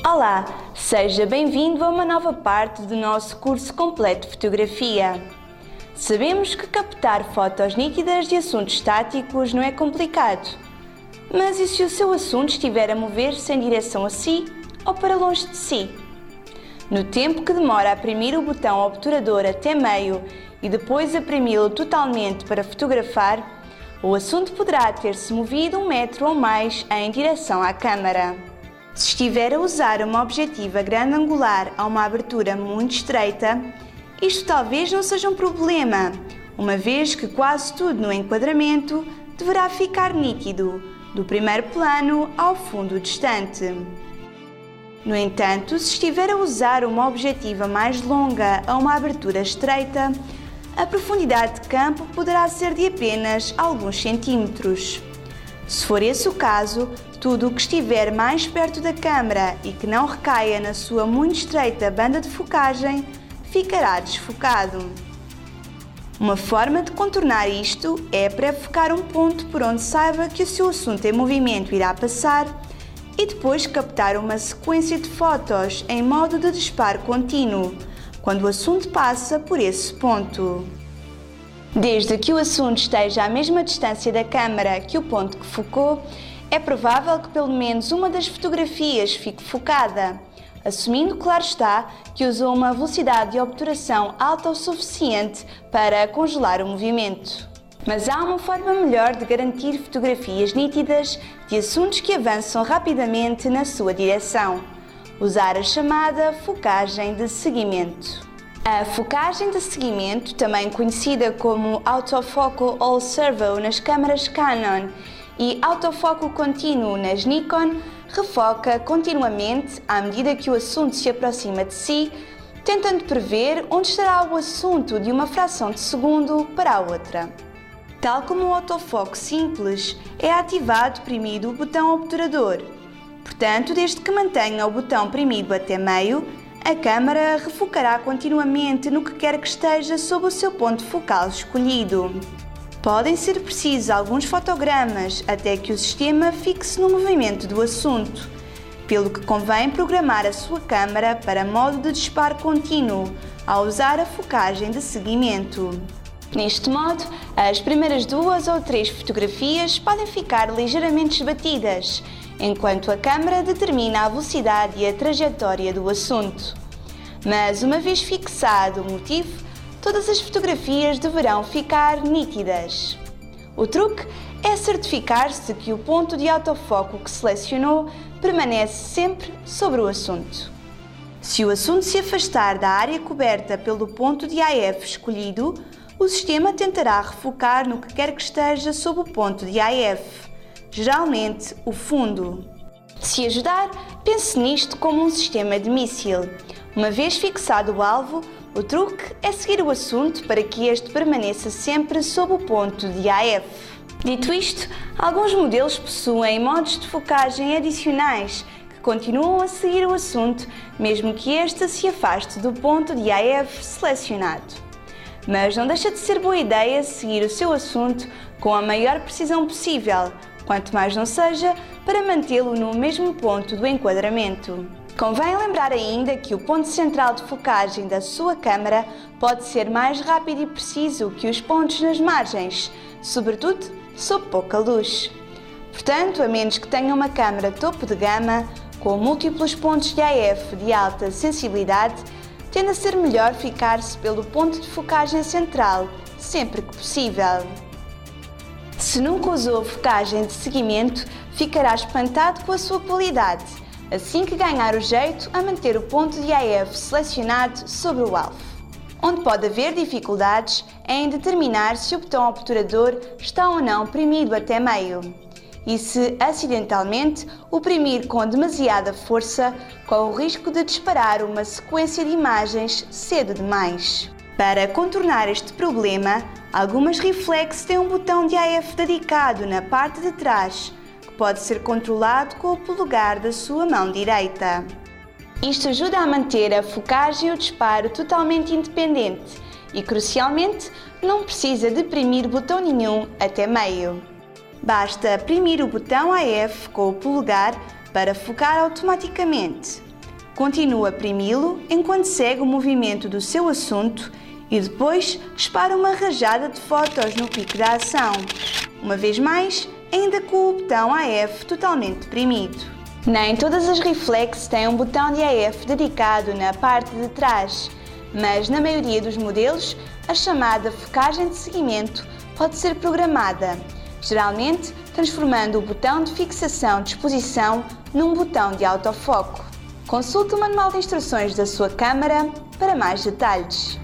Olá, seja bem-vindo a uma nova parte do nosso curso completo de fotografia. Sabemos que captar fotos nítidas de assuntos estáticos não é complicado, mas e se o seu assunto estiver a mover-se em direção a si ou para longe de si? No tempo que demora a oprimir o botão obturador até meio e depois oprimi-lo totalmente para fotografar, o assunto poderá ter-se movido 1 metro ou mais em direção à câmara. Se estiver a usar uma objetiva grande angular a uma abertura muito estreita, isto talvez não seja um problema, uma vez que quase tudo no enquadramento deverá ficar nítido, do primeiro plano ao fundo distante. No entanto, se estiver a usar uma objetiva mais longa a uma abertura estreita, a profundidade de campo poderá ser de apenas alguns centímetros. Se for esse o caso, tudo o que estiver mais perto da câmara e que não recaia na sua muito estreita banda de focagem ficará desfocado. Uma forma de contornar isto é pré-focar um ponto por onde saiba que o seu assunto em movimento irá passar e depois captar uma sequência de fotos em modo de disparo contínuo, quando o assunto passa por esse ponto. Desde que o assunto esteja à mesma distância da câmara que o ponto que focou, é provável que pelo menos uma das fotografias fique focada, assumindo, claro está, que usou uma velocidade de obturação alta o suficiente para congelar o movimento. Mas há uma forma melhor de garantir fotografias nítidas de assuntos que avançam rapidamente na sua direção: usar a chamada focagem de seguimento. A focagem de seguimento, também conhecida como Autofocal All Servo nas câmaras Canon e autofoco contínuo nas Nikon, refoca continuamente à medida que o assunto se aproxima de si, tentando prever onde estará o assunto de uma fração de segundo para a outra. Tal como o autofoco simples, é ativado oprimido o botão obturador. Portanto, desde que mantenha o botão oprimido até meio, a câmara refocará continuamente no que quer que esteja sob o seu ponto focal escolhido. Podem ser precisos alguns fotogramas até que o sistema fixe no movimento do assunto, pelo que convém programar a sua câmara para modo de disparo contínuo ao usar a focagem de seguimento. Neste modo, as primeiras 2 ou 3 fotografias podem ficar ligeiramente esbatidas, enquanto a câmara determina a velocidade e a trajetória do assunto. Mas uma vez fixado o motivo, todas as fotografias deverão ficar nítidas. O truque é certificar-se que o ponto de autofoco que selecionou permanece sempre sobre o assunto. Se o assunto se afastar da área coberta pelo ponto de AF escolhido, o sistema tentará refocar no que quer que esteja sob o ponto de AF, geralmente o fundo. Se ajudar, pense nisto como um sistema de míssil. Uma vez fixado o alvo, o truque é seguir o assunto para que este permaneça sempre sob o ponto de AF. Dito isto, alguns modelos possuem modos de focagem adicionais que continuam a seguir o assunto, mesmo que este se afaste do ponto de AF selecionado. Mas não deixa de ser boa ideia seguir o seu assunto com a maior precisão possível, quanto mais não seja para mantê-lo no mesmo ponto do enquadramento. Convém lembrar ainda que o ponto central de focagem da sua câmara pode ser mais rápido e preciso que os pontos nas margens, sobretudo sob pouca luz. Portanto, a menos que tenha uma câmara topo de gama, com múltiplos pontos de AF de alta sensibilidade, tende a ser melhor ficar-se pelo ponto de focagem central, sempre que possível. Se nunca usou focagem de seguimento, ficará espantado com a sua qualidade, assim que ganhar o jeito a manter o ponto de AF selecionado sobre o alvo. Onde pode haver dificuldades é em determinar se o botão obturador está ou não oprimido até meio. E se, acidentalmente, oprimir com demasiada força, corre o risco de disparar uma sequência de imagens cedo demais. Para contornar este problema, algumas reflex têm um botão de AF dedicado na parte de trás, que pode ser controlado com o polegar da sua mão direita. Isto ajuda a manter a focagem e o disparo totalmente independente e, crucialmente, não precisa deprimir botão nenhum até meio. Basta oprimir o botão AF com o polegar para focar automaticamente. Continue a oprimi-lo enquanto segue o movimento do seu assunto e depois dispara uma rajada de fotos no pico da ação. Uma vez mais, ainda com o botão AF totalmente deprimido. Nem todas as reflex têm um botão de AF dedicado na parte de trás, mas na maioria dos modelos, a chamada focagem de seguimento pode ser programada, geralmente transformando o botão de fixação de exposição num botão de autofoco. Consulte o manual de instruções da sua câmara para mais detalhes.